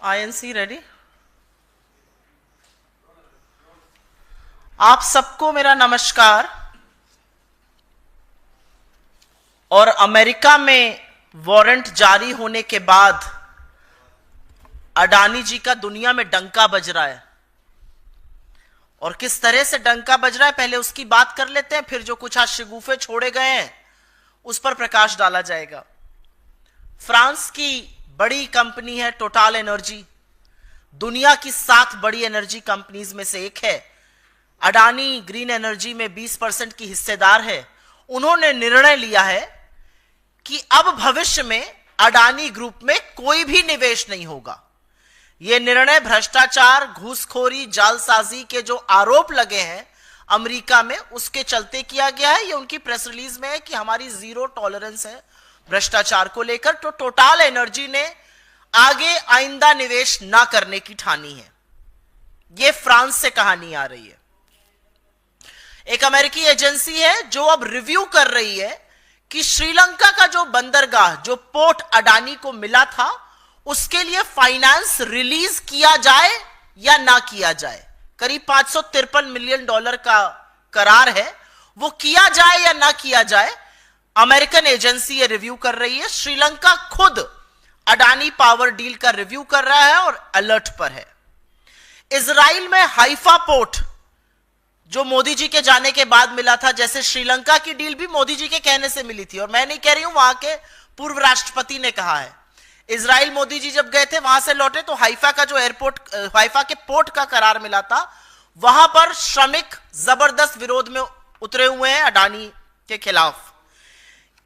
INC ready. आप सबको मेरा नमस्कार। और अमेरिका में वारंट जारी होने के बाद अडानी जी का दुनिया में डंका बज रहा है। और किस तरह से डंका बज रहा है पहले उसकी बात कर लेते हैं, फिर जो कुछ आज शगुफे छोड़े गए हैं उस पर प्रकाश डाला जाएगा। फ्रांस की बड़ी कंपनी है टोटल एनर्जी, दुनिया की 7 बड़ी एनर्जी कंपनीज में से एक है। अडानी ग्रीन एनर्जी में 20% की हिस्सेदार है। उन्होंने निर्णय लिया है कि अब भविष्य में अडानी ग्रुप में कोई भी निवेश नहीं होगा। यह निर्णय भ्रष्टाचार, घूसखोरी, जालसाजी के जो आरोप लगे हैं अमेरिका में उसके चलते किया गया है। यह उनकी प्रेस रिलीज में है कि हमारी 0 टॉलरेंस है भ्रष्टाचार को लेकर। तो टोटल एनर्जी ने आगे आइंदा निवेश ना करने की ठानी है। यह फ्रांस से कहानी आ रही है। एक अमेरिकी एजेंसी है जो अब रिव्यू कर रही है कि श्रीलंका का जो बंदरगाह, जो पोर्ट अडानी को मिला था, उसके लिए फाइनेंस रिलीज किया जाए या ना किया जाए। करीब $553 मिलियन का करार है, वो किया जाए या ना किया जाए। अमेरिकन एजेंसी ये रिव्यू कर रही है। श्रीलंका खुद अडानी पावर डील का रिव्यू कर रहा है और अलर्ट पर है। इजराइल में हाइफा पोर्ट जो मोदी जी के जाने के बाद मिला था, जैसे श्रीलंका की डील भी मोदी जी के कहने से मिली थी। और मैं नहीं कह रही हूं, वहां के पूर्व राष्ट्रपति ने कहा है। इजराइल मोदी जी जब गए थे, वहां से लौटे तो हाइफा का जो एयरपोर्ट, हाइफा के पोर्ट का करार मिला था, वहां पर श्रमिक जबरदस्त विरोध में उतरे हुए हैं अडानी के खिलाफ।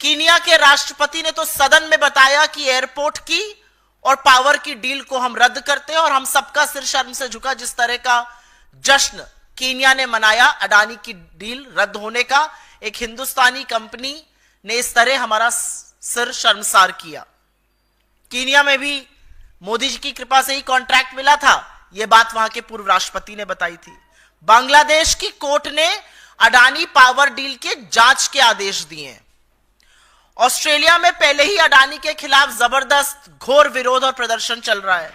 कीनिया के राष्ट्रपति ने तो सदन में बताया कि एयरपोर्ट की और पावर की डील को हम रद्द करते हैं और हम सबका सिर शर्म से झुका। जिस तरह का जश्न कीनिया ने मनाया अडानी की डील रद्द होने का, एक हिंदुस्तानी कंपनी ने इस तरह हमारा सिर शर्मसार किया। कीनिया में भी मोदी जी की कृपा से ही कॉन्ट्रैक्ट मिला था, यह बात वहां के पूर्व राष्ट्रपति ने बताई थी। बांग्लादेश की कोर्ट ने अडानी पावर डील के जांच के आदेश दिए हैं। ऑस्ट्रेलिया में पहले ही अडानी के खिलाफ जबरदस्त घोर विरोध और प्रदर्शन चल रहा है।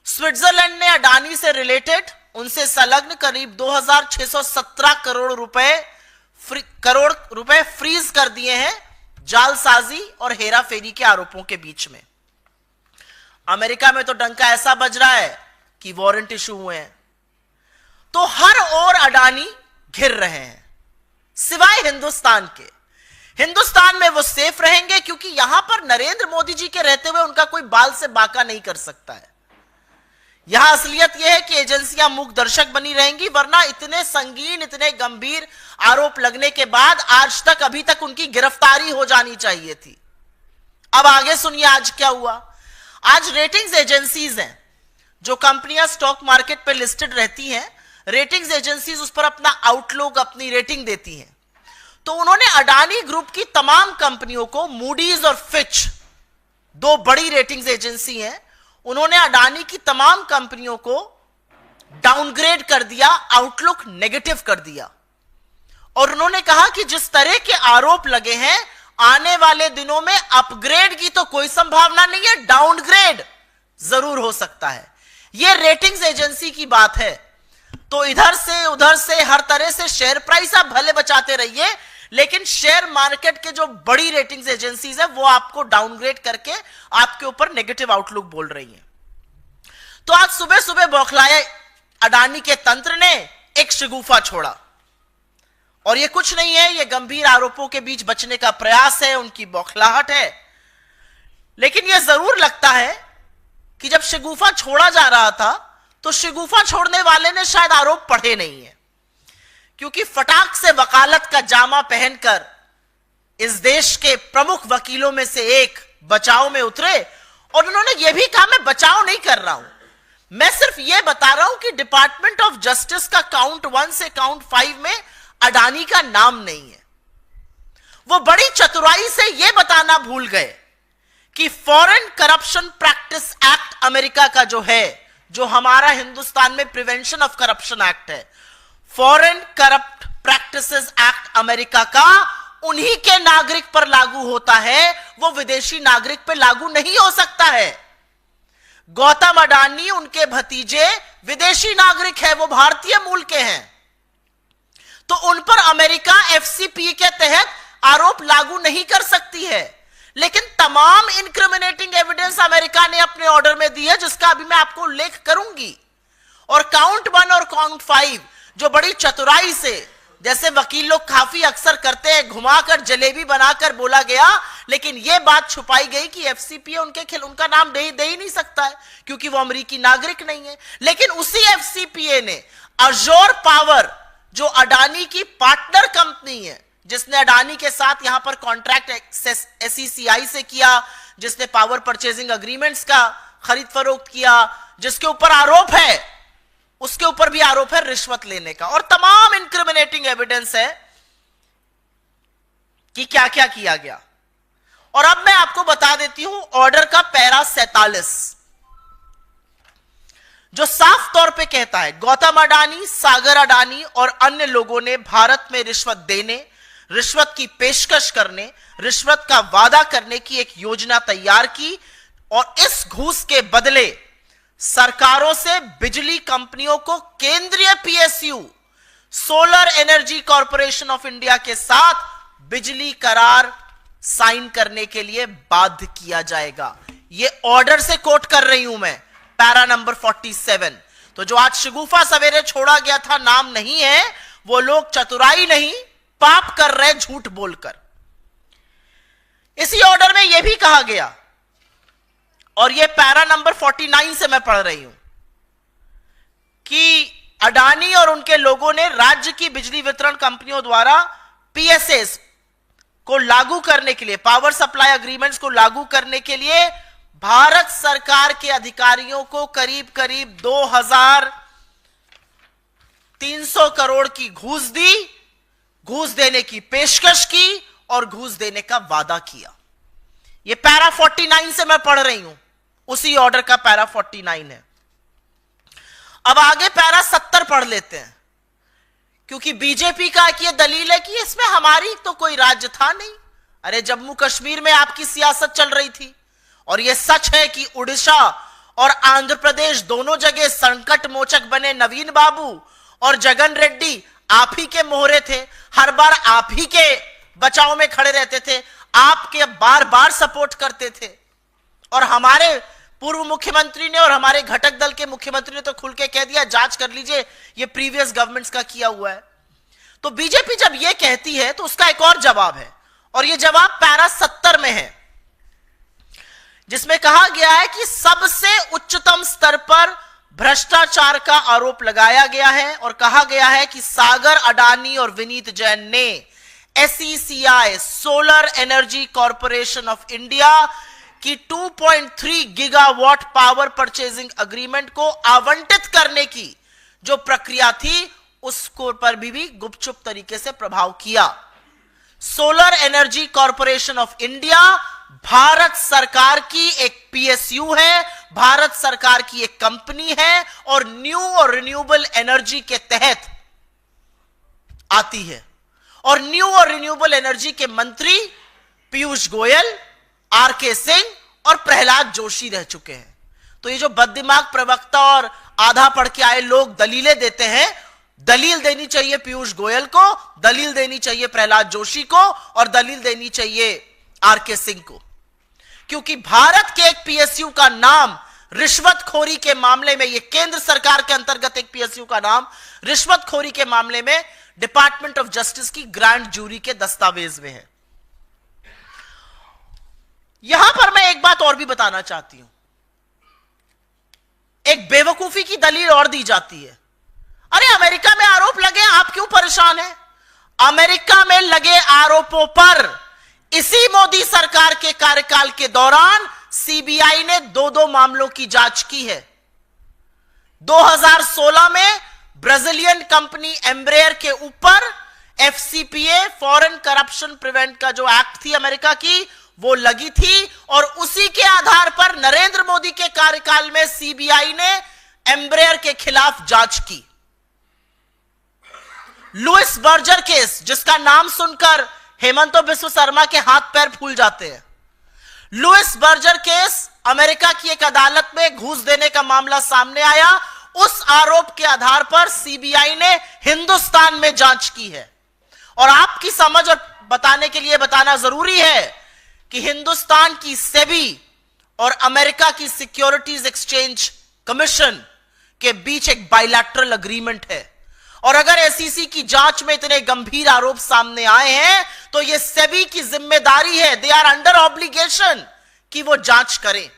स्विट्जरलैंड ने अडानी से रिलेटेड, उनसे संलग्न करीब 2617 करोड़ रुपए फ्रीज कर दिए हैं जालसाजी और हेराफेरी के आरोपों के बीच में। अमेरिका में तो डंका ऐसा बज रहा है कि वारंट इशू हुए हैं। तो हर ओर अडानी घिर रहे हैं सिवाय हिंदुस्तान के। हिंदुस्तान में वो सेफ रहेंगे क्योंकि यहां पर नरेंद्र मोदी जी के रहते हुए उनका कोई बाल से बाका नहीं कर सकता है। यहां असलियत यह है कि एजेंसियां मूक दर्शक बनी रहेंगी, वरना इतने संगीन, इतने गंभीर आरोप लगने के बाद आज तक, अभी तक उनकी गिरफ्तारी हो जानी चाहिए थी। अब आगे सुनिए आज क्या हुआ। आज रेटिंग्स एजेंसीज हैं, जो कंपनियां स्टॉक मार्केट पे लिस्टेड रहती हैं, रेटिंग्स एजेंसीज उस पर अपना आउटलुक, अपनी रेटिंग देती हैं। तो उन्होंने अडानी ग्रुप की तमाम कंपनियों को, मूडीज और फिच 2 बड़ी रेटिंग्स एजेंसी हैं, उन्होंने अडानी की तमाम कंपनियों को डाउनग्रेड कर दिया, आउटलुक नेगेटिव कर दिया। और उन्होंने कहा कि जिस तरह के आरोप लगे हैं, आने वाले दिनों में अपग्रेड की तो कोई संभावना नहीं है, डाउनग्रेड जरूर हो सकता है। यह रेटिंग्स एजेंसी की बात है। तो इधर से उधर से हर तरह से शेयर प्राइस आप भले बचाते रहिए, लेकिन शेयर मार्केट के जो बड़ी रेटिंग्स एजेंसीज है वो आपको डाउनग्रेड करके आपके ऊपर नेगेटिव आउटलुक बोल रही है। तो आज सुबह सुबह बौखलाए अडानी के तंत्र ने एक शगुफा छोड़ा। और ये कुछ नहीं है, ये गंभीर आरोपों के बीच बचने का प्रयास है, उनकी बौखलाहट है। लेकिन यह जरूर लगता है कि जब शगुफा छोड़ा जा रहा था तो शगुफा छोड़ने वाले ने शायद आरोप पढ़े नहीं है, क्योंकि फटाक से वकालत का जामा पहनकर इस देश के प्रमुख वकीलों में से एक बचाव में उतरे और उन्होंने यह भी कहा, मैं बचाव नहीं कर रहा हूं, मैं सिर्फ यह बता रहा हूं कि डिपार्टमेंट ऑफ जस्टिस का काउंट 1 से काउंट 5 में अडानी का नाम नहीं है। वो बड़ी चतुराई से यह बताना भूल गए कि foreign corruption practice act America का जो है, जो हमारा हिंदुस्तान में प्रिवेंशन ऑफ करप्शन एक्ट है, foreign corrupt practices act America का उन्हीं के नागरिक पर लागू होता है, वो विदेशी नागरिक पर लागू नहीं हो सकता है। गौतम अडानी, उनके भतीजे विदेशी नागरिक है, वो भारतीय मूल के हैं, तो उन पर अमेरिका एफसीपीए के तहत आरोप लागू नहीं कर सकती है। लेकिन तमाम इनक्रिमिनेटिंग एविडेंस अमेरिका ने अपने ऑर्डर में दी है, जिसका अभी मैं आपको उल्लेख करूंगी। और काउंट 1 और काउंट 5 जो बड़ी चतुराई से, जैसे वकील लोग काफी अक्सर करते हैं, घुमाकर जलेबी बनाकर बोला गया, लेकिन यह बात छुपाई गई कि एफसीपीए उनका नाम दे ही नहीं सकता है, क्योंकि वो अमेरिकी नागरिक नहीं है। लेकिन उसी एफसीपीए ने अजोर पावर, जो अडानी की पार्टनर कंपनी है, जिसने अडानी के साथ यहां पर कॉन्ट्रैक्ट एसईसीआई से किया, जिसने पावर परचेजिंग अग्रीमेंट्स का खरीद फरोख्त किया, जिसके ऊपर आरोप है, उसके ऊपर भी आरोप है रिश्वत लेने का, और तमाम इनक्रिमिनेटिंग एविडेंस है कि क्या क्या किया गया। और अब मैं आपको बता देती हूं ऑर्डर का पैरा 47, जो साफ तौर पे कहता है गौतम अडानी, सागर अडानी और अन्य लोगों ने भारत में रिश्वत देने, रिश्वत की पेशकश करने, रिश्वत का वादा करने की एक योजना तैयार की, और इस घूस के बदले सरकारों से बिजली कंपनियों को केंद्रीय PSU solar energy corporation of India के साथ बिजली करार साइन करने के लिए बाध्य किया जाएगा। यह ऑर्डर से कोट कर रही हूं मैं, पैरा नंबर 47। तो जो आज शगुफा सवेरे छोड़ा गया था, नाम नहीं है, वो लोग चतुराई नहीं, पाप कर रहे झूठ बोलकर। इसी ऑर्डर में यह भी कहा गया, और यह पैरा नंबर 49 से मैं पढ़ रही हूं, कि अडानी और उनके लोगों ने राज्य की बिजली वितरण कंपनियों द्वारा पीएसएस को लागू करने के लिए, पावर सप्लाई अग्रीमेंट्स को लागू करने के लिए भारत सरकार के अधिकारियों को करीब करीब 2300 करोड़ की घूस दी, घूस देने की पेशकश की और घूस देने का वादा किया। यह पैरा 49 से मैं पढ़ रही हूं, उसी ऑर्डर का पैरा 49 है। अब आगे पैरा 70 पढ़ लेते हैं, क्योंकि बीजेपी का यह दलील है कि इसमें हमारी तो कोई राज्य था नहीं। अरे जम्मू कश्मीर में आपकी सियासत चल रही थी, और यह सच है कि उड़ीसा और आंध्र प्रदेश दोनों जगह संकट मोचक बने नवीन बाबू और जगन रेड्डी आप ही के मोहरे थे, हर बार आप ही के बचाव में खड़े रहते थे, आपके बार बार सपोर्ट करते थे। और हमारे पूर्व मुख्यमंत्री ने और हमारे घटक दल के मुख्यमंत्री ने तो खुल के कह दिया, जांच कर लीजिए, ये प्रीवियस गवर्नमेंट्स का किया हुआ है। तो बीजेपी जब ये कहती है तो उसका एक और जवाब है, और यह जवाब पैरा 70 में है, जिसमें कहा गया है कि सबसे उच्चतम स्तर पर भ्रष्टाचार का आरोप लगाया गया है, और कहा गया है कि सागर अडानी और विनीत जैन ने SECI solar energy corporation of India की 2.3 गीगावाट पावर परचेजिंग अग्रीमेंट को आवंटित करने की जो प्रक्रिया थी, उसको पर भी गुपचुप तरीके से प्रभाव किया। Solar energy corporation of India Bharat सरकार की एक पीएसयू है, भारत सरकार की एक कंपनी है, और न्यू और रिन्यूएबल एनर्जी के तहत आती है। और न्यू और रिन्यूएबल एनर्जी के मंत्री पीयूष गोयल, आरके सिंह और प्रहलाद जोशी रह चुके हैं। तो ये जो बददिमाग प्रवक्ता और आधा पढ़ के आए लोग दलीलें देते हैं, दलील देनी चाहिए पीयूष गोयल को, दलील देनी चाहिए प्रहलाद जोशी को, और दलील देनी चाहिए आरके सिंह को, क्योंकि भारत के एक पीएसयू का नाम रिश्वतखोरी के मामले में, यह केंद्र सरकार के अंतर्गत एक पीएसयू का नाम रिश्वतखोरी के मामले में डिपार्टमेंट ऑफ जस्टिस की ग्रैंड जूरी के दस्तावेज में है। यहां पर मैं एक बात और भी बताना चाहती हूं, एक बेवकूफी की दलील और दी जाती है। अरे अमेरिका में आरोप लगे, आप क्यों परेशान हैं? अमेरिका में लगे आरोपों पर इसी मोदी सरकार के कार्यकाल के दौरान सीबीआई ने 2 मामलों की जांच की है। 2016 में ब्राजीलियन कंपनी एम्ब्रेयर के ऊपर एफसीपीए, फॉरेन करप्शन प्रिवेंट का जो एक्ट थी अमेरिका की, वो लगी थी, और उसी के आधार पर नरेंद्र मोदी के कार्यकाल में सीबीआई ने एम्ब्रेयर के खिलाफ जांच की। लुइस बर्जर केस, जिसका नाम सुनकर हेमंत बिस्व शर्मा के हाथ पैर फूल जाते हैं, लुइस बर्जर केस अमेरिका की एक अदालत में घूस देने का मामला सामने आया। उस आरोप के आधार पर सीबीआई ने हिंदुस्तान में जांच की है। और आपकी समझ और बताने के लिए बताना जरूरी है कि हिंदुस्तान की सेबी और अमेरिका की सिक्योरिटीज एक्सचेंज कमीशन के बीच एक बायलैटरल अग्रीमेंट है। और अगर एसईसी की जांच में इतने गंभीर आरोप सामने आए हैं तो यह सेबी की जिम्मेदारी है, दे आर अंडर ऑब्लिगेशन कि वो जांच करें।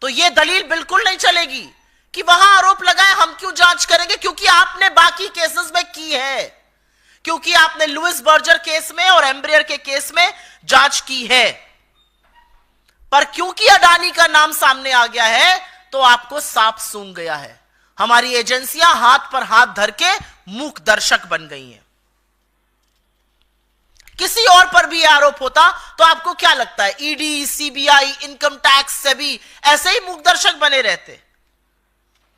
तो यह दलील बिल्कुल नहीं चलेगी कि वहां आरोप लगाए हम क्यों जांच करेंगे, क्योंकि आपने बाकी केसेस में की है, क्योंकि आपने लुइस बर्जर केस में और एम्ब्रियर के केस में जांच की है। पर क्योंकि अडानी का नाम सामने आ गया है तो आपको सांप सूंघ गया है। हमारी एजेंसियां हाथ पर हाथ धर के मूक दर्शक बन गई हैं। किसी और पर भी आरोप होता तो आपको क्या लगता है, ED, CBI, income tax, SEBI ऐसे ही मूक दर्शक बने रहते?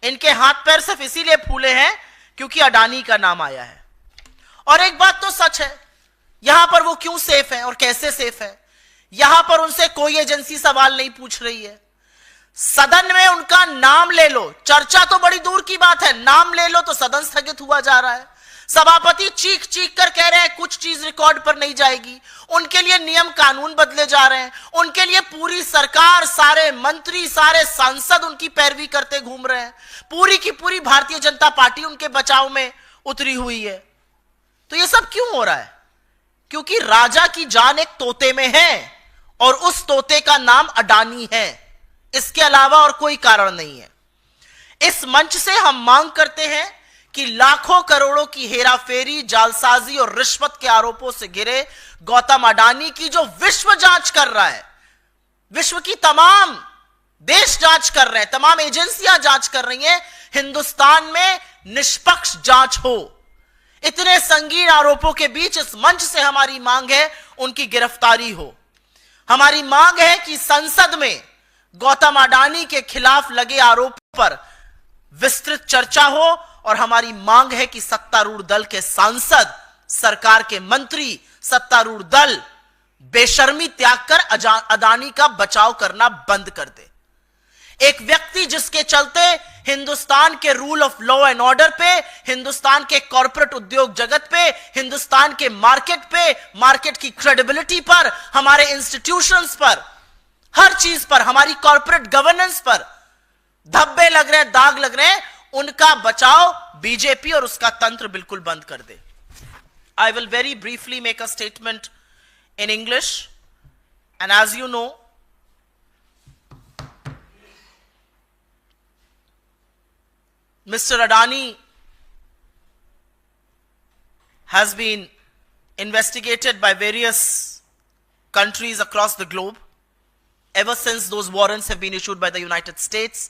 इनके हाथ पैर सिर्फ इसीलिए फूले हैं क्योंकि अडानी का नाम आया है। और एक बात तो सच है, यहां पर वो क्यों सेफ है और कैसे सेफ है, यहां पर उनसे कोई एजेंसी सवाल नहीं पूछ रही है। सदन में उनका नाम ले लो, चर्चा तो बड़ी दूर की बात है, नाम ले लो तो सदन स्थगित हुआ जा रहा है। सभापति चीख चीख कर कह रहे हैं कुछ चीज रिकॉर्ड पर नहीं जाएगी। उनके लिए नियम कानून बदले जा रहे हैं, उनके लिए पूरी सरकार, सारे मंत्री, सारे सांसद उनकी पैरवी करते घूम रहे हैं। पूरी की पूरी भारतीय जनता पार्टी उनके बचाव में उतरी हुई है। तो यह सब क्यों हो रहा है? क्योंकि राजा की जान एक तोते में है और उस तोते का नाम अडानी है। इसके अलावा और कोई कारण नहीं है। इस मंच से हम मांग करते हैं कि लाखों करोड़ों की हेराफेरी, जालसाजी और रिश्वत के आरोपों से घिरे गौतम अडानी की जो विश्व जांच कर रहा है, विश्व की तमाम देश जांच कर रहे हैं, तमाम एजेंसियां जांच कर रही हैं, हिंदुस्तान में निष्पक्ष जांच हो। इतने संगीन आरोपों के बीच इस मंच से हमारी मांग है उनकी गिरफ्तारी हो। हमारी मांग है कि संसद में गौतम अडानी के खिलाफ लगे आरोप पर विस्तृत चर्चा हो। और हमारी मांग है कि सत्तारूढ़ दल के सांसद, सरकार के मंत्री, सत्तारूढ़ दल बेशर्मी त्याग कर अडानी का बचाव करना बंद कर दे। एक व्यक्ति जिसके चलते हिंदुस्तान के rule of law and order पे, हिंदुस्तान के कॉर्पोरेट उद्योग जगत पे, हिंदुस्तान के मार्केट पे, मार्केट की क्रेडिबिलिटी पर, हमारे इंस्टीट्यूशंस पर, हर चीज पर, हमारी कॉर्पोरेट गवर्नेंस पर धब्बे लग रहे हैं, दाग लग रहे हैं, उनका बचाव बीजेपी और उसका तंत्र बिल्कुल बंद कर दे। I will very briefly make a statement in English and as you know, Mr. Adani has been investigated by various countries across the globe ever since those warrants have been issued by the United States.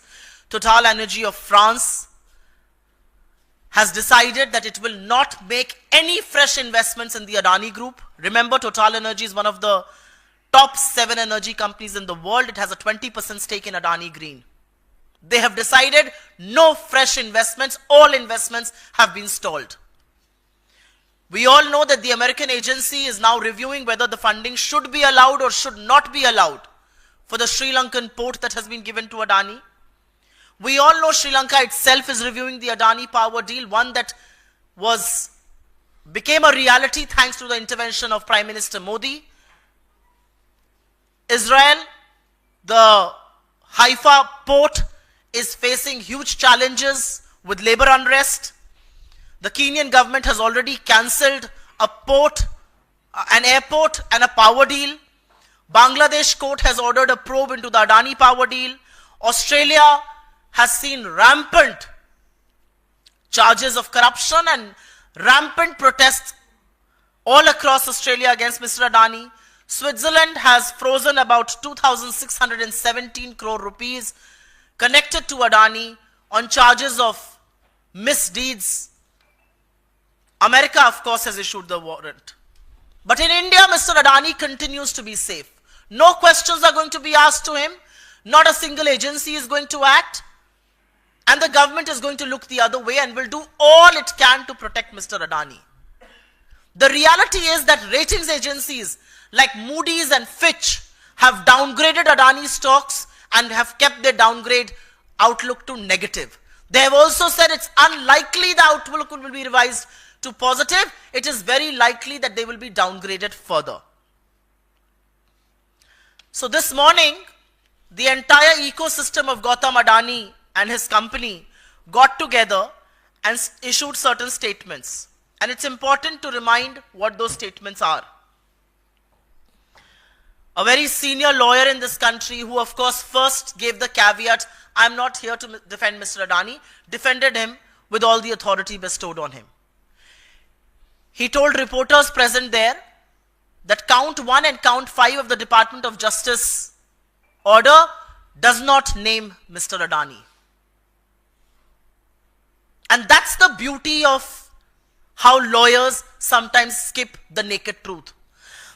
Total Energy of France has decided that it will not make any fresh investments in the Adani Group. Remember, Total Energy is one of the top 7 energy companies in the world. It has a 20% stake in Adani Green. They have decided no fresh investments, all investments have been stalled. We all know that the American agency is now reviewing whether the funding should be allowed or should not be allowed for the Sri Lankan port that has been given to Adani. We all know Sri Lanka itself is reviewing the Adani power deal, one that became a reality thanks to the intervention of Prime Minister Modi. Israel, the Haifa port is facing huge challenges with labor unrest. The Kenyan government has already cancelled a port, an airport and a power deal. Bangladesh court has ordered a probe into the Adani power deal. Australia has seen rampant charges of corruption and rampant protests all across Australia against Mr. Adani. Switzerland has frozen about 2,617 crore rupees connected to Adani on charges of misdeeds. America, of course, has issued the warrant. But in India, Mr. Adani continues to be safe. No questions are going to be asked to him. Not a single agency is going to act. And the government is going to look the other way and will do all it can to protect Mr. Adani. The reality is that ratings agencies like Moody's and Fitch have downgraded Adani stocks and have kept their downgrade outlook to negative. They have also said it's unlikely the outlook will be revised to positive. It is very likely that they will be downgraded further. So this morning, the entire ecosystem of Gautam Adani and his company got together and issued certain statements. And it's important to remind what those statements are. A very senior lawyer in this country, who of course first gave the caveat, I'm not here to defend Mr. Adani, defended him with all the authority bestowed on him. He told reporters present there that count 1 and count 5 of the Department of Justice order does not name Mr. Adani. And that's the beauty of how lawyers sometimes skip the naked truth.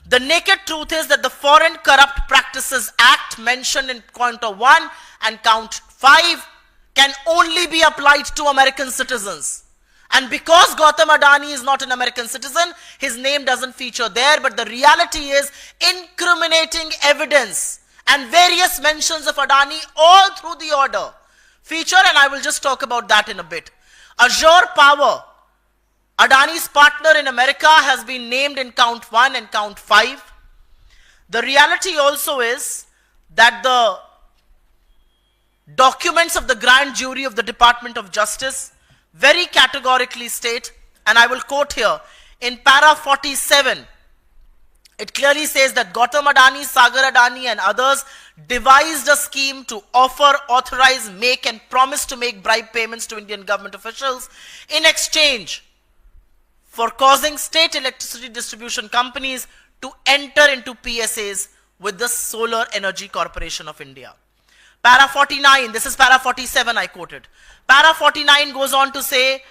The naked truth is that the Foreign Corrupt Practices Act mentioned in count 1 and count 5 can only be applied to American citizens. And because Gautam Adani is not an American citizen, his name doesn't feature there, but the reality is incriminating evidence and various mentions of Adani all through the order feature, and I will just talk about that in a bit. Azure Power, Adani's partner in America, has been named in count 1 and count 5. The reality also is that the documents of the grand jury of the Department of Justice very categorically state, and I will quote here, in para 47, it clearly says that Gautam Adani, Sagar Adani and others devised a scheme to offer, authorize, make and promise to make bribe payments to Indian government officials in exchange for causing state electricity distribution companies to enter into PSAs with the Solar Energy Corporation of India. Para 49, this is para 47 I quoted. Para 49 goes on to say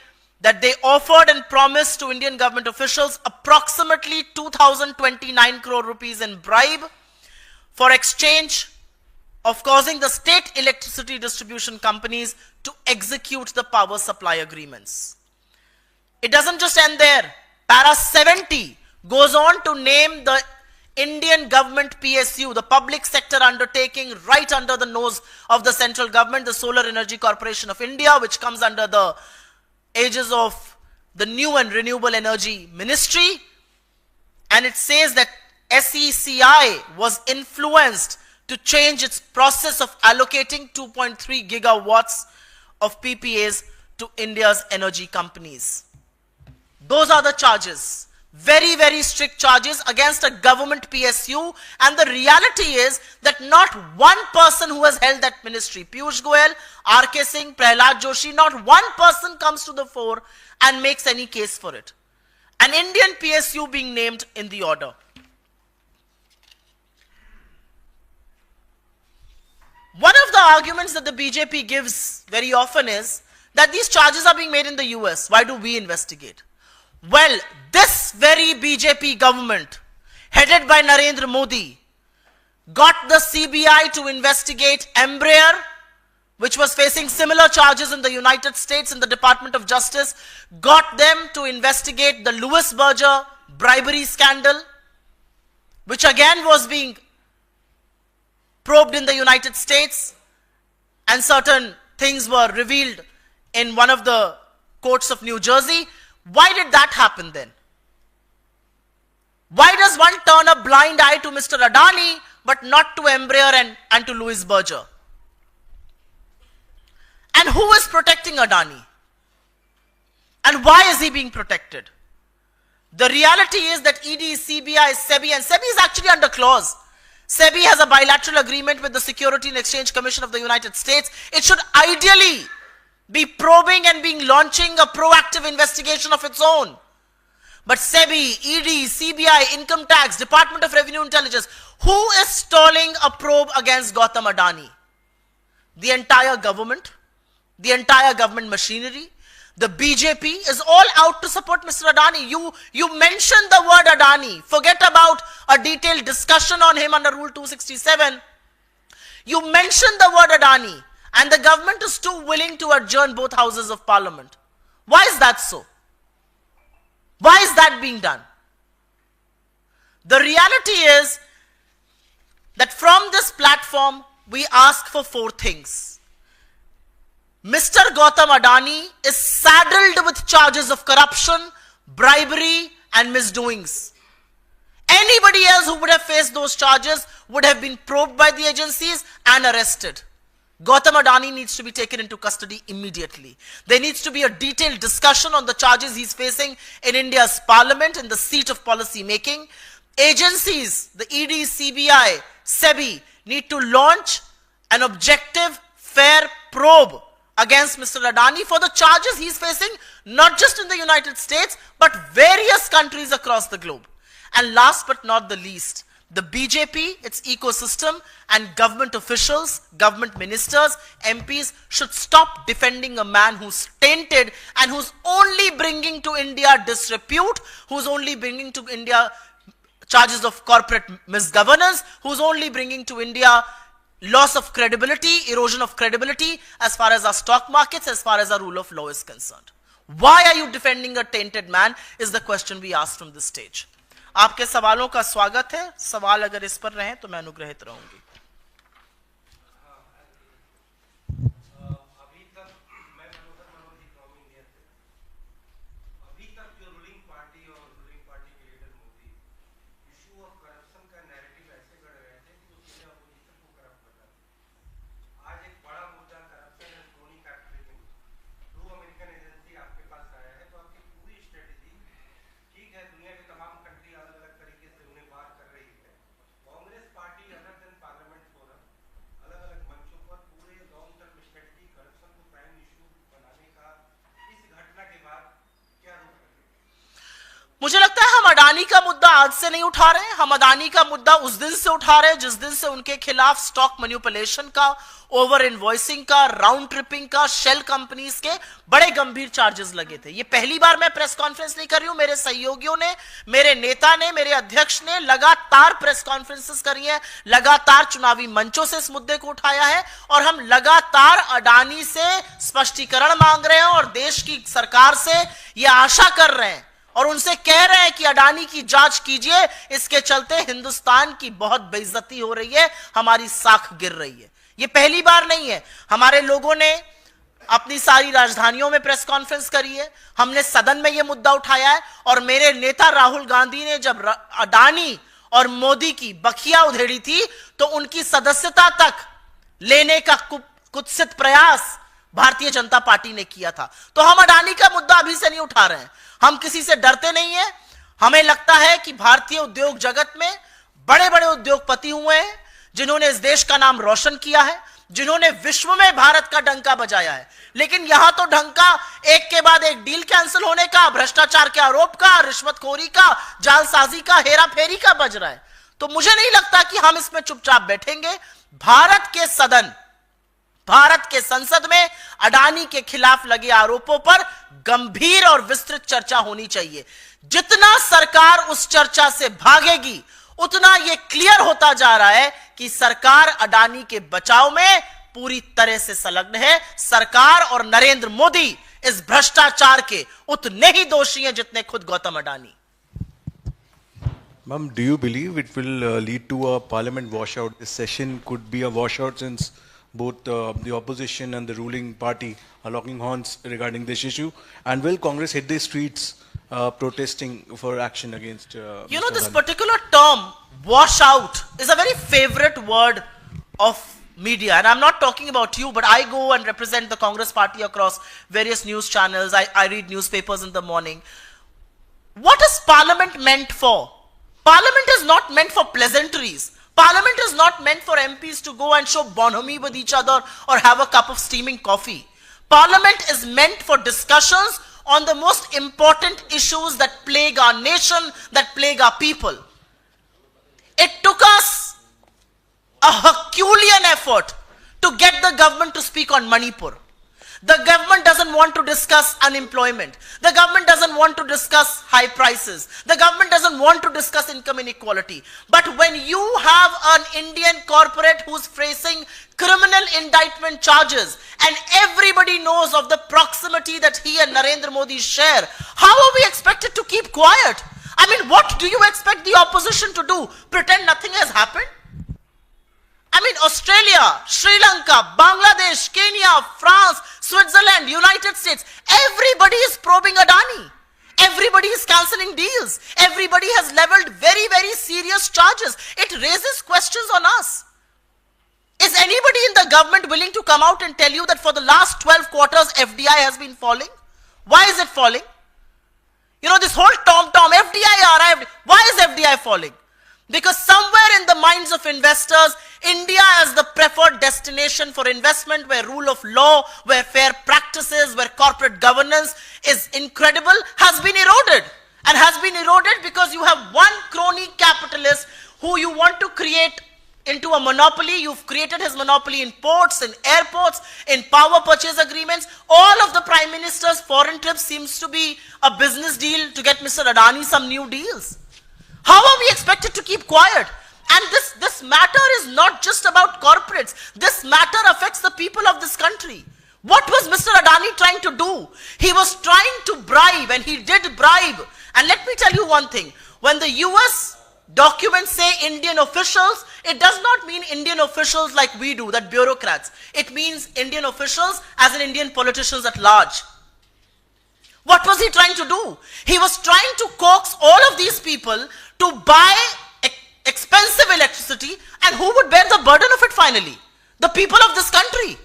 that they offered and promised to Indian government officials approximately 2029 crore rupees in bribe for exchange of causing the state electricity distribution companies to execute the power supply agreements. It doesn't just end there. Para 70 goes on to name the Indian government PSU, the public sector undertaking right under the nose of the central government, the Solar Energy Corporation of India, which comes under the aegis of the new and renewable energy ministry. And it says that SECI was influenced to change its process of allocating 2.3 gigawatts of PPAs to India's energy companies. Those are the charges. Very, very strict charges against a government PSU, and the reality is that not one person who has held that ministry, Piyush Goyal, R.K. Singh, Prahlad Joshi, not one person comes to the fore and makes any case for it. An Indian PSU being named in the order. One of the arguments that the BJP gives very often is that these charges are being made in the US. Why do we investigate? Well, this very BJP government, headed by Narendra Modi, got the CBI to investigate Embraer, which was facing similar charges in the United States in the Department of Justice, got them to investigate the Louis Berger bribery scandal, which again was being probed in the United States, and certain things were revealed in one of the courts of New Jersey. Why did that happen then? Why does one turn a blind eye to Mr. Adani but not to Embraer and to Louis Berger? And who is protecting Adani? And why is he being protected? The reality is that ED, CBI, SEBI, and SEBI is actually under clause. SEBI has a bilateral agreement with the Security and Exchange Commission of the United States. It should ideally be probing and being launching a proactive investigation of its own. But SEBI, ED, CBI, Income Tax, Department of Revenue Intelligence, who is stalling a probe against Gautam Adani? The entire government, the entire government machinery. The BJP is all out to support Mr. Adani. You mention the word Adani, forget about a detailed discussion on him under Rule 267. You mention the word Adani, and the government is too willing to adjourn both houses of parliament. Why is that so? Why is that being done? The reality is that from this platform we ask for 4 things. Mr. Gautam Adani is saddled with charges of corruption, bribery, and misdoings. Anybody else who would have faced those charges would have been probed by the agencies and arrested. Gautam Adani needs to be taken into custody immediately. There needs to be a detailed discussion on the charges he's facing in India's parliament, in the seat of policy making. Agencies, the ED, CBI, SEBI, need to launch an objective, fair probe against Mr. Adani for the charges he's facing, not just in the United States, but various countries across the globe. And last but not the least, the BJP, its ecosystem, and government officials, government ministers, MPs should stop defending a man who's tainted and who's only bringing to India disrepute, who's only bringing to India charges of corporate misgovernance, who's only bringing to India loss of credibility, erosion of credibility as far as our stock markets, as far as our rule of law is concerned. Why are you defending a tainted man is the question we asked from this stage. आपके सवालों का स्वागत है. सवाल अगर इस पर रहें तो मैं अनुग्रहित रहूंगी. अभी तक मैं मनोहर मनोजी फ्रॉम इंडिया से अभी तक जो रूलिंग पार्टी और रूलिंग पार्टी के leader Modi issue of corruption का नैरेटिव ऐसे गढ़ रहे थे कि उसने अपोजिशन को करप्ट बना दिया. आज एक बड़ा मुद्दा corruption and crony capitalism through American agency आपके पास आया है, तो आपकी पूरी स्ट्रेटेजी ठीक है. दुनिया के तमाम कंट्री अलग अलग तरीके से उन्हें बात कर रही है. Congress party other than parliament forum अलग अलग मंचों पर पूरे लॉन्ग टर्म स्ट्रेटेजी करप्शन को प्राइम इशू बनाने का इस घटना के बाद क्या रूप है? मुझे लगता है हम अडानी का मुद्दा आज से नहीं उठा रहे हैं. हम अडानी का मुद्दा उस दिन से उठा रहे हैं जिस दिन से उनके खिलाफ स्टॉक मैनिपुलेशन का, ओवर इनवॉइसिंग का, राउंड ट्रिपिंग का, शेल कंपनीज के बड़े गंभीर चार्जेस लगे थे. ये पहली बार मैं प्रेस कॉन्फ्रेंस नहीं कर रही हूं. मेरे सहयोगियों ने, मेरे नेता ने, मेरे अध्यक्ष ने लगातार प्रेस कॉन्फ्रेंसेस करी है, लगातार चुनावी मंचों से इस मुद्दे को उठाया है और हम लगातार अडानी से स्पष्टीकरण मांग रहे हैं और देश की सरकार से यह आशा कर रहे हैं और उनसे कह रहे हैं कि अडानी की जांच कीजिए. इसके चलते हिंदुस्तान की बहुत बेइज्जती हो रही है, हमारी साख गिर रही है. ये पहली बार नहीं है. हमारे लोगों ने अपनी सारी राजधानियों में प्रेस कॉन्फ्रेंस करी है, हमने सदन में यह मुद्दा उठाया है और मेरे नेता राहुल गांधी ने जब अडानी और मोदी की बखिया उधेड़ी थी तो उनकी सदस्यता तक लेने का कुत्सित प्रयास भारतीय जनता पार्टी ने किया था. तो हम अडानी का मुद्दा अभी से नहीं उठा रहे हैं. हम किसी से डरते नहीं हैं. हमें लगता है कि भारतीय उद्योग जगत में बड़े बड़े उद्योगपति हुए हैं जिन्होंने इस देश का नाम रोशन किया है, जिन्होंने विश्व में भारत का डंका बजाया है. लेकिन यहां तो डंका एक के बाद एक डील कैंसिल होने का, भ्रष्टाचार के आरोप का, रिश्वतखोरी का, जालसाजी का, हेराफेरी का बज रहा है. तो मुझे नहीं लगता कि हम इसमें चुपचाप बैठेंगे. भारत के सदन, भारत के संसद में अडानी के खिलाफ लगे आरोपों पर गंभीर और विस्तृत चर्चा होनी चाहिए. जितना सरकार उस चर्चा से भागेगी उतना यह क्लियर होता जा रहा है कि सरकार अडानी के बचाव में पूरी तरह से संलग्न है. सरकार और नरेंद्र मोदी इस भ्रष्टाचार के उतने ही दोषी हैं जितने खुद Gautam Adani. Ma'am, do you believe it will lead to a parliament washout? This session could be a washout since both the opposition and the ruling party are locking horns regarding this issue. And will Congress hit the streets protesting for action against You know, Mr. this Adani? particular term, washout, is a very favorite word of media. And I'm not talking about you, but I go and represent the Congress party across various news channels. I read newspapers in the morning. What is Parliament meant for? Parliament is not meant for pleasantries. Parliament is not meant for MPs to go and show bonhomie with each other or have a cup of steaming coffee. Parliament is meant for discussions on the most important issues that plague our nation, that plague our people. It took us a Herculean effort to get the government to speak on Manipur. The government doesn't want to discuss unemployment. The government doesn't want to discuss high prices. The government doesn't want to discuss income inequality. But when you have an Indian corporate who's facing criminal indictment charges and everybody knows of the proximity that he and Narendra Modi share, how are we expected to keep quiet? I mean, what do you expect the opposition to do? Pretend nothing has happened? I mean, Australia, Sri Lanka, Bangladesh, Kenya, France, Switzerland, United States, everybody is probing Adani. Everybody is cancelling deals. Everybody has leveled very, very serious charges. It raises questions on us. Is anybody in the government willing to come out and tell you that for the last 12 quarters, FDI has been falling? Why is it falling? You know, this whole tom-tom, FDI arrived. Why is FDI falling? Because somewhere in the minds of investors, India as the preferred destination for investment, where rule of law, where fair practices, where corporate governance is incredible, has been eroded. And has been eroded because you have one crony capitalist who you want to create into a monopoly. You've created his monopoly in ports, in airports, in power purchase agreements. All of the Prime Minister's foreign trips seems to be a business deal to get Mr. Adani some new deals. How are we expected to keep quiet? And this matter is not just about corporates. This matter affects the people of this country. What was Mr. Adani trying to do? He was trying to bribe, and he did bribe. And let me tell you one thing. When the US documents say Indian officials, it does not mean Indian officials like we do, that bureaucrats. It means Indian officials as in Indian politicians at large. What was he trying to do? He was trying to coax all of these people to buy expensive electricity, and who would bear the burden of it finally? The people of this country.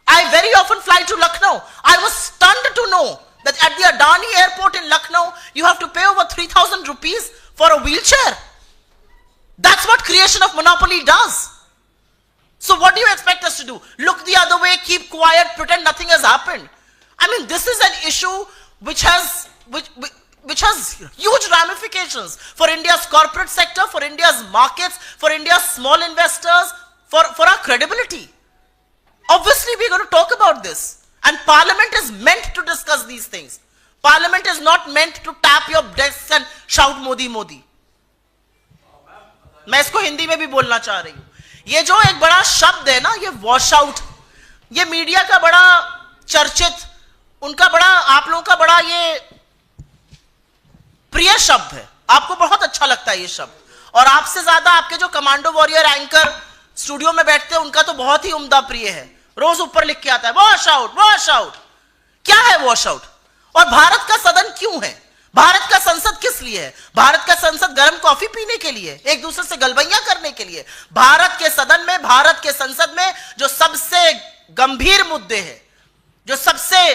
I very often fly to Lucknow. I was stunned to know that at the Adani airport in Lucknow, you have to pay over 3,000 rupees for a wheelchair. That's what creation of monopoly does. So what do you expect us to do? Look the other way, keep quiet, pretend nothing has happened. I mean, this is an issue which has huge ramifications for India's corporate sector, for India's markets, for India's small investors, for our credibility. Obviously, we're going to talk about this. And Parliament is meant to discuss these things. Parliament is not meant to tap your desks and shout Modi, Modi. मैं इसको हिंदी में भी बोलना चाह रही हूं. ये जो एक बड़ा शब्द है ना, ये वॉश आउट, ये मीडिया का बड़ा चर्चित, उनका बड़ा, आप लोगों का बड़ा ये प्रिय शब्द है. आपको बहुत अच्छा लगता है ये शब्द. और आपसे ज्यादा आपके जो कमांडो वॉरियर एंकर स्टूडियो में बैठते हैं, उनका तो बहुत ही उम्दा प्रिय है. रोज ऊपर लिख के आता है वॉश आउट, वॉश आउट. क्या है वॉश आउट? और भारत का सदन क्यों है? भारत का संसद किस लिए है? भारत का संसद गर्म कॉफी पीने के लिए, एक दूसरे से गलबैया करने के लिए? भारत के सदन में, भारत के संसद में जो सबसे गंभीर मुद्दे हैं, जो सबसे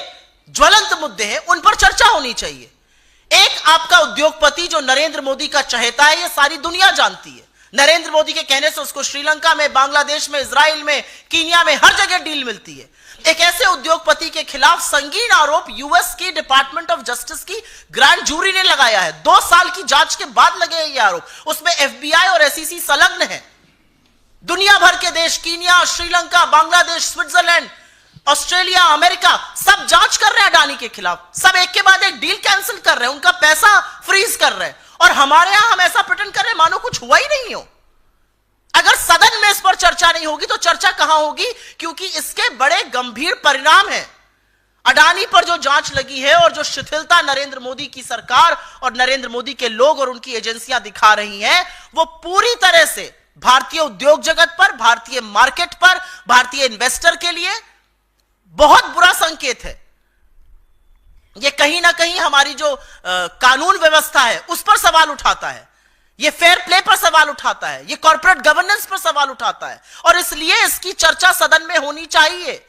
ज्वलंत मुद्दे हैं, उन पर चर्चा होनी चाहिए. एक आपका उद्योगपति जो नरेंद्र मोदी का चहेता है, ये सारी दुनिया जानती है. नरेंद्र मोदी के कहने से उसको श्रीलंका में, बांग्लादेश में, इजराइल में, कीनिया में, हर जगह डील मिलती है. एक ऐसे उद्योगपति के खिलाफ संगीन आरोप यूएस की डिपार्टमेंट ऑफ जस्टिस की ग्रैंड जूरी ने लगाया है. 2 साल की जांच के बाद लगे हैं ये आरोप. उसमें एफबीआई और एसईसी संलग्न है. दुनिया भर के देश, Kenya, Sri Lanka, Bangladesh, Switzerland, Australia, America, सब जांच कर रहे हैं अडानी के खिलाफ. सब एक के बाद एक डील कैंसिल कर रहे हैं, उनका पैसा फ्रीज कर रहे हैं. और हमारे यहां हम ऐसा प्रिटेंड कर रहे हैं मानो कुछ हुआ ही नहीं हो. अगर सदन में इस पर चर्चा नहीं होगी तो चर्चा कहां होगी? क्योंकि इसके बड़े गंभीर परिणाम हैं. अडानी पर जो जांच लगी है और जो शिथिलता नरेंद्र मोदी की सरकार और नरेंद्र मोदी के लोग और उनकी एजेंसियां दिखा रही हैं, वो पूरी तरह से भारतीय उद्योग जगत पर, भारतीय मार्केट पर, भारतीय इन्वेस्टर के लिए बहुत बुरा संकेत है. ये कहीं ना कहीं हमारी जो कानून व्यवस्था है उस पर सवाल उठाता है. ये फेयर प्ले पर सवाल उठाता है. ये कॉर्पोरेट गवर्नेंस पर सवाल उठाता है. और इसलिए इसकी चर्चा सदन में होनी चाहिए.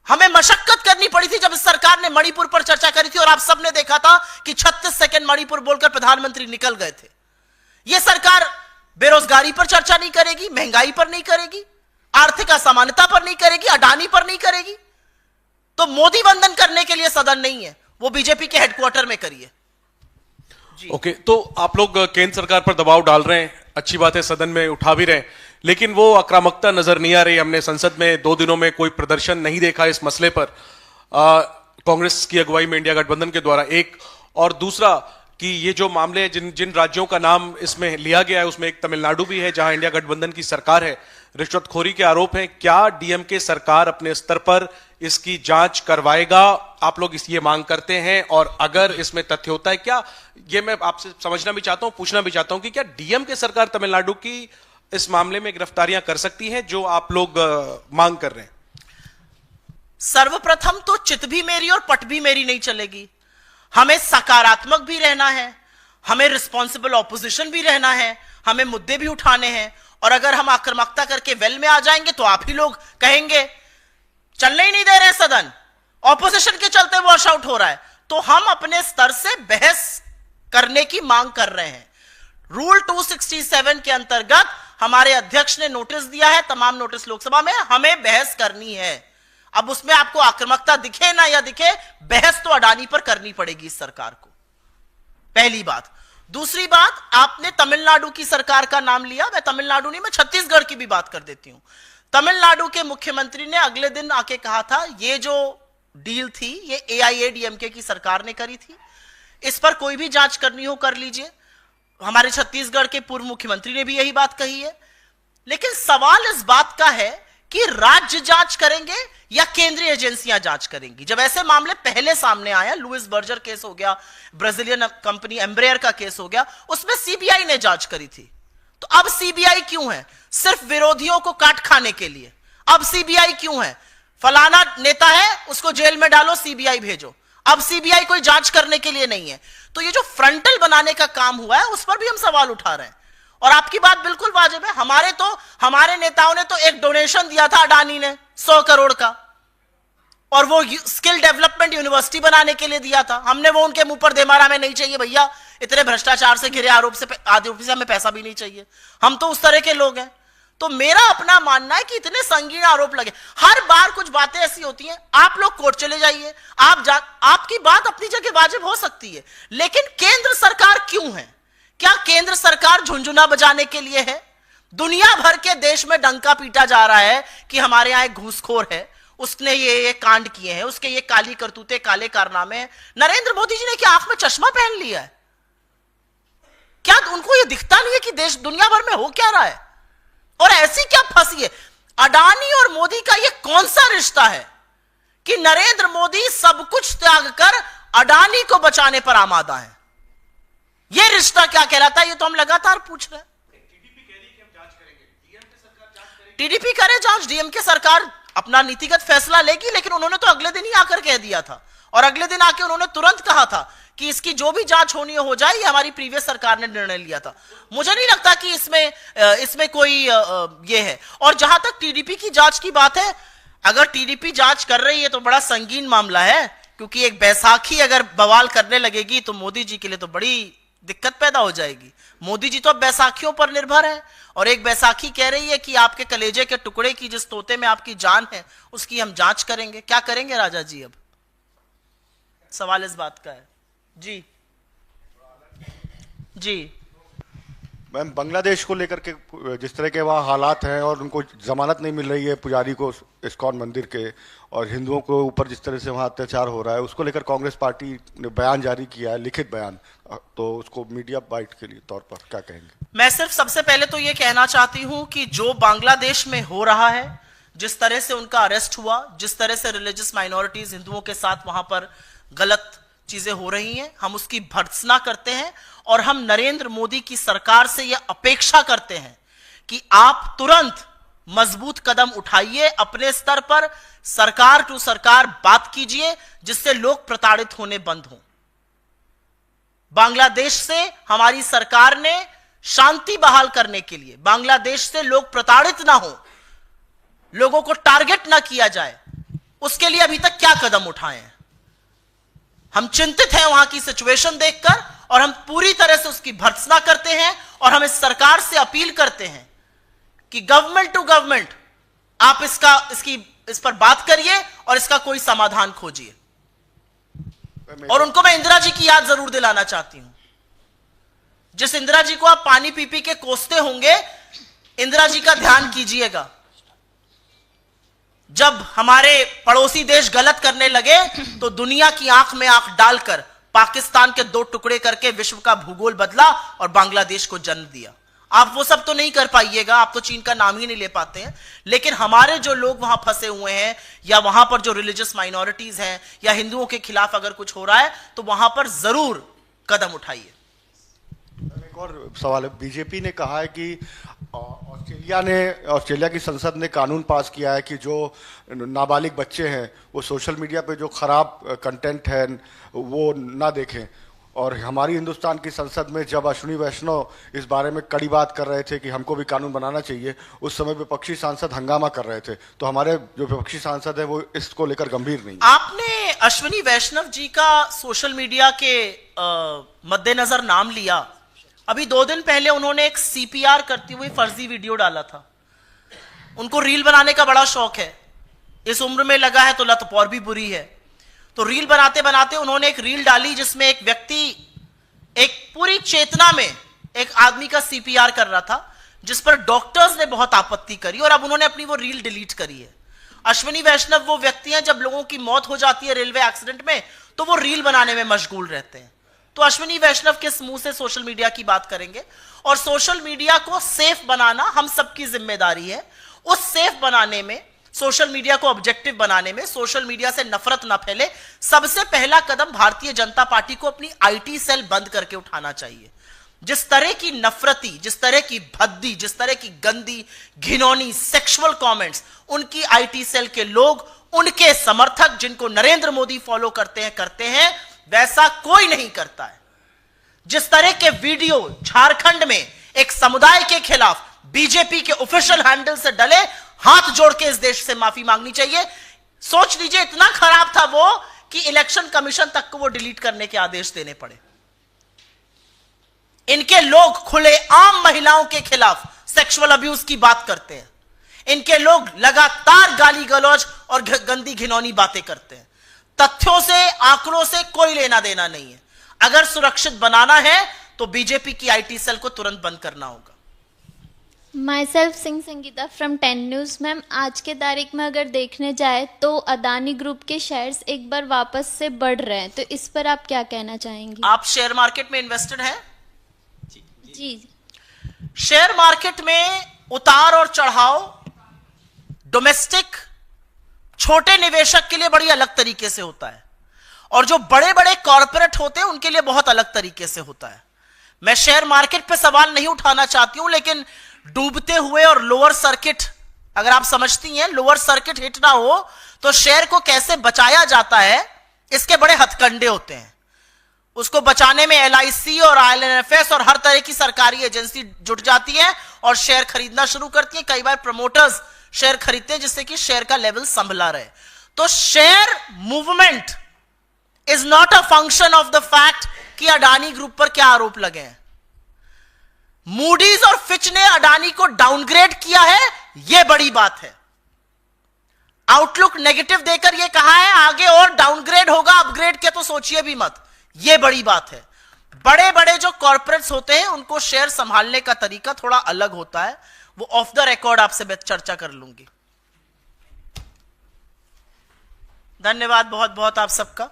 हमें मशक्कत करनी पड़ी थी जब इस सरकार ने मणिपुर पर चर्चा करी थी, और आप सबने देखा था कि 36 सेकंड मणिपुर बोलकर प्रधानमंत्री निकल गए थे. यह सरकार बेरोजगारी पर चर्चा नहीं करेगी, महंगाई पर नहीं करेगी, आर्थिक असमानता पर नहीं करेगी, अडानी पर नहीं करेगी. तो मोदी वंदन करने के लिए सदन नहीं है, वो बीजेपी के हेडक्वार्टर में करिए. ओके, तो आप लोग केंद्र सरकार पर दबाव डाल रहे हैं, अच्छी बात है, सदन में उठा भी रहे हैं, लेकिन वो आक्रामकता नजर नहीं आ रही. हमने संसद में 2 दिनों में कोई प्रदर्शन नहीं देखा इस मसले पर कांग्रेस की अगुवाई में इंडिया गठबंधन के द्वारा. एक और दूसरा कि ये जो मामले जिन राज्यों का नाम इसमें लिया गया है उसमें एक तमिलनाडु भी है जहां इंडिया गठबंधन की सरकार है. रिश्वतखोरी के आरोप हैं। क्या डीएमके सरकार अपने स्तर पर इसकी जांच करवाएगा? आप लोग ये मांग करते हैं, और अगर इसमें तथ्य होता है, क्या ये मैं आपसे समझना भी चाहता हूं, पूछना भी चाहता हूं कि क्या डीएमके सरकार तमिलनाडु की इस मामले में गिरफ्तारियां कर सकती है जो आप लोग मांग कर रहे हैं? सर्वप्रथम तो चित भी मेरी और पट भी मेरी नहीं चलेगी। हमें सकारात्मक भी रहना है, हमें रिस्पॉन्सिबल ऑपोजिशन भी रहना है, हमें मुद्दे भी उठाने हैं। और अगर हम आक्रामकता करके वेल में आ जाएंगे तो आप ही लोग कहेंगे चलने ही नहीं दे रहे सदन, ऑपोजिशन के चलते वॉश आउट हो रहा है। तो हम अपने स्तर से बहस करने की मांग कर रहे हैं। रूल 267 के अंतर्गत हमारे अध्यक्ष ने नोटिस दिया है, तमाम नोटिस लोकसभा में, हमें बहस करनी है। अब उसमें आपको आक्रामकता दिखे ना या दिखे, बहस तो अडानी पर करनी पड़ेगी इस सरकार को, पहली बात। दूसरी बात, आपने तमिलनाडु की सरकार का नाम लिया, मैं तमिलनाडु नहीं, मैं छत्तीसगढ़ की भी बात कर देती हूं। तमिलनाडु के मुख्यमंत्री ने अगले दिन आके कहा था ये जो डील थी ये एआईएडीएमके की सरकार ने करी थी, इस पर कोई भी जांच करनी हो कर लीजिए। हमारे छत्तीसगढ़ के पूर्व मुख्यमंत्री ने भी यही बात कही है। लेकिन सवाल इस बात का है कि राज्य जांच करेंगे या केंद्रीय एजेंसियां जांच करेंगी। जब ऐसे मामले पहले सामने आया, लुइस बर्जर केस हो गया, ब्राजीलियन कंपनी एम्ब्रेयर का केस हो गया, उसमें सीबीआई ने जांच करी थी। तो अब सीबीआई क्यों है? सिर्फ विरोधियों को काट खाने के लिए। अब सीबीआई क्यों है? फलाना नेता है उसको जेल में डालो, सीबीआई भेजो। अब सीबीआई कोई जांच करने के लिए नहीं है। तो ये जो फ्रंटल बनाने का काम हुआ है उस पर भी हम सवाल उठा रहे हैं। और आपकी बात बिल्कुल वाजिब है। हमारे नेताओं ने तो एक डोनेशन दिया था अडानी ने 100 करोड़ का, और वो स्किल डेवलपमेंट यूनिवर्सिटी बनाने के लिए दिया था। हमने वो उनके मुंह पर दे मारा, हमें नहीं चाहिए भैया, इतने भ्रष्टाचार से घिरे आरोप से हमें पैसा भी नहीं चाहिए। हम तो उस तरह के लोग हैं। तो मेरा अपना मानना है कि इतने संगीन आरोप लगे, हर बार कुछ बातें ऐसी होती हैं, आप लोग कोर्ट चले जाइए, आपकी बात अपनी जगह वाजिब हो सकती है, लेकिन केंद्र सरकार क्यों है? क्या केंद्र सरकार झुंझुना बजाने के लिए है? दुनिया भर के देश में डंका पीटा जा रहा है कि हमारे यहां एक घूसखोर है, उसने ये कांड किए हैं, उसके ये काली करतूते, काले कारनामे हैं। नरेंद्र मोदी जी ने क्या आंख में चश्मा पहन लिया है? क्या उनको ये दिखता नहीं है कि देश दुनिया भर में हो क्या रहा है? और ऐसी क्या फंसी है? अडानी और मोदी का ये कौन सा रिश्ता है कि नरेंद्र मोदी सब कुछ त्याग कर अडानी को बचाने पर आमादा है? ये रिश्ता क्या कहलाता है? ये तो हम लगातार पूछ रहे हैं। टीडीपी करे जांच, डीएमके सरकार अपना नीतिगत फैसला लेगी, लेकिन उन्होंने तो अगले दिन ही आकर कह दिया था, और अगले दिन आके उन्होंने तुरंत कहा था कि इसकी जो भी जांच होनी हो जाए, ये हमारी प्रीवियस सरकार ने निर्णय लिया था। मुझे नहीं लगता कि इसमें कोई ये है। और जहां तक टीडीपी की जांच की बात है, अगर टीडीपी जांच कर रही है तो बड़ा संगीन मामला है, क्योंकि एक बैसाखी अगर बवाल करने लगेगी तो मोदी जी के लिए तो बड़ी दिक्कत पैदा हो जाएगी। मोदी जी तो अब बैसाखियों पर निर्भर है, और एक बैसाखी कह रही है कि आपके कलेजे के टुकड़े की, जिस तोते में आपकी जान है, उसकी हम जांच करेंगे। क्या करेंगे राजा जी? अब सवाल इस बात का है। जी जी मैम, बांग्लादेश को लेकर के जिस तरह के वहाँ हालात हैं और उनको जमानत नहीं मिल रही है पुजारी को इस्कॉन मंदिर के, और हिंदुओं के ऊपर जिस तरह से वहाँ अत्याचार हो रहा है, उसको लेकर कांग्रेस पार्टी ने बयान जारी किया है, लिखित बयान, तो उसको मीडिया बाइट के लिए तौर पर क्या कहेंगे? मैं सिर्फ सबसे पहले तो ये कहना चाहती हूं कि जो बांग्लादेश में हो रहा है, जिस तरह से उनका अरेस्ट हुआ, जिस तरह से रिलीजियस माइनॉरिटीज हिंदुओं के साथ वहां पर गलत चीजें हो रही हैं, हम उसकी भर्त्सना करते हैं। और हम नरेंद्र मोदी की सरकार से यह अपेक्षा करते हैं कि आप तुरंत मजबूत कदम उठाइए, अपने स्तर पर सरकार टू सरकार बात कीजिए, जिससे लोग प्रताड़ित होने बंद हों। बांग्लादेश से हमारी सरकार ने शांति बहाल करने के लिए, बांग्लादेश से लोग प्रताड़ित ना हो, लोगों को टारगेट ना किया जाए, उसके लिए अभी तक क्या कदम उठाए हैं? हम चिंतित हैं वहां की सिचुएशन देखकर, और हम पूरी तरह से उसकी भर्त्सना करते हैं। और हम इस सरकार से अपील करते हैं कि गवर्नमेंट टू गवर्नमेंट आप इस पर बात करिए और इसका कोई समाधान खोजिए। और उनको मैं इंदिरा जी की याद जरूर दिलाना चाहती हूं। जिस इंदिरा जी को आप पानी पी पी के कोसते होंगे, इंदिरा जी का ध्यान कीजिएगा। जब हमारे पड़ोसी देश गलत करने लगे तो दुनिया की आंख में आंख डालकर पाकिस्तान के 2 टुकड़े करके विश्व का भूगोल बदला और बांग्लादेश को जन्म दिया। आप वो सब तो नहीं कर पाइएगा, आप तो चीन का नाम ही नहीं ले पाते हैं, लेकिन हमारे जो लोग वहां फंसे हुए हैं या वहां पर जो रिलीजियस माइनॉरिटीज हैं या हिंदुओं के खिलाफ अगर कुछ हो रहा है तो वहां पर जरूर कदम उठाइए। एक और सवाल है, बीजेपी ने कहा है कि ऑस्ट्रेलिया की संसद ने कानून पास किया है कि जो नाबालिग बच्चे हैं वो सोशल मीडिया पे जो खराब कंटेंट है वो ना देखें, और हमारी हिंदुस्तान की संसद में जब अश्विनी वैष्णव इस बारे में कड़ी बात कर रहे थे कि हमको भी कानून बनाना चाहिए, उस समय विपक्षी सांसद हंगामा कर रहे थे, तो हमारे जो विपक्षी सांसद है वो इसको लेकर गंभीर नहीं। आपने अश्विनी वैष्णव जी का सोशल मीडिया के मद्देनजर नाम लिया। अभी 2 दिन पहले उन्होंने एक सीपीआर करती हुई फर्जी वीडियो डाला था। उनको रील बनाने का बड़ा शौक है, इस उम्र में लगा है तो लत और भी बुरी है। तो रील बनाते बनाते उन्होंने एक रील डाली जिसमें एक व्यक्ति एक पूरी चेतना में एक आदमी का सीपीआर कर रहा था, जिस पर डॉक्टर्स ने बहुत आपत्ति करी और अब उन्होंने अपनी वो रील डिलीट करी है। अश्विनी वैष्णव वो व्यक्ति हैं, जब लोगों की मौत हो जाती है रेलवे एक्सीडेंट में तो वो रील बनाने में मशगूल रहते हैं। तो अश्विनी वैष्णव किस मुंह से सोशल मीडिया की बात करेंगे? और सोशल मीडिया को सेफ बनाना हम सबकी जिम्मेदारी है। उस सेफ बनाने में, सोशल मीडिया को ऑब्जेक्टिव बनाने में, सोशल मीडिया से नफरत ना फैले, सबसे पहला कदम भारतीय जनता पार्टी को अपनी आईटी सेल बंद करके उठाना चाहिए। जिस तरह की नफरती, जिस तरह की भद्दी, जिस तरह की गंदी घिनौनी सेक्सुअल कमेंट्स उनकी आईटी सेल के लोग, उनके समर्थक जिनको नरेंद्र मोदी फॉलो करते हैं वैसा कोई नहीं करता है। जिस तरह के वीडियो झारखंड में एक समुदाय के खिलाफ बीजेपी के ऑफिशियल हैंडल से डले, हाथ जोड़ के इस देश से माफी मांगनी चाहिए। सोच लीजिए इतना खराब था वो कि इलेक्शन कमीशन तक को वो डिलीट करने के आदेश देने पड़े। इनके लोग खुलेआम महिलाओं के खिलाफ सेक्सुअल अब्यूज की बात करते हैं। इनके लोग लगातार गाली गलौज और गंदी घिनौनी बातें करते हैं। तथ्यों से, आंकड़ों से कोई लेना देना नहीं है। अगर सुरक्षित बनाना है तो बीजेपी की आईटी सेल को तुरंत बंद करना होगा। My self Singh Sangeeta from 10 news. Ma'am, आज के तारीख में अगर देखने जाए तो अदानी ग्रुप के शेयर्स एक बार वापस से बढ़ रहे हैं, तो इस पर आप क्या कहना चाहेंगे? आप शेयर मार्केट में इन्वेस्टेड हैं? जी। शेयर मार्केट में उतार और चढ़ाव डोमेस्टिक छोटे निवेशक के लिए बड़ी अलग तरीके से होता है, और जो बड़े बड़े कॉर्पोरेट होते हैं उनके लिए बहुत अलग तरीके से होता है। मैं शेयर मार्केट पे सवाल नहीं उठाना चाहती हूं, लेकिन डूबते हुए और लोअर सर्किट, अगर आप समझती हैं लोअर सर्किट हिट ना हो तो शेयर को कैसे बचाया जाता है, इसके बड़े हथकंडे होते हैं। उसको बचाने में एलआईसी और आईएलएनएफएस और हर तरह की सरकारी एजेंसी जुट जाती है और शेयर खरीदना शुरू करती है। कई बार प्रमोटर्स शेयर खरीदते हैं जिससे कि शेयर का लेवल संभला रहे। तो share movement is not a function of the fact कि अडानी ग्रुप पर क्या आरोप लगे हैं। मूडीज और फिच ने अडानी को डाउनग्रेड किया है, यह बड़ी बात है। आउटलुक नेगेटिव देकर यह कहा है आगे और डाउनग्रेड होगा, अपग्रेड के तो सोचिए भी मत, यह बड़ी बात है। बड़े बड़े जो कॉर्पोरेट्स होते हैं उनको शेयर संभालने का तरीका थोड़ा अलग होता है, वो ऑफ द रिकॉर्ड आपसे मैं चर्चा कर लूंगी। धन्यवाद बहुत बहुत आप सबका।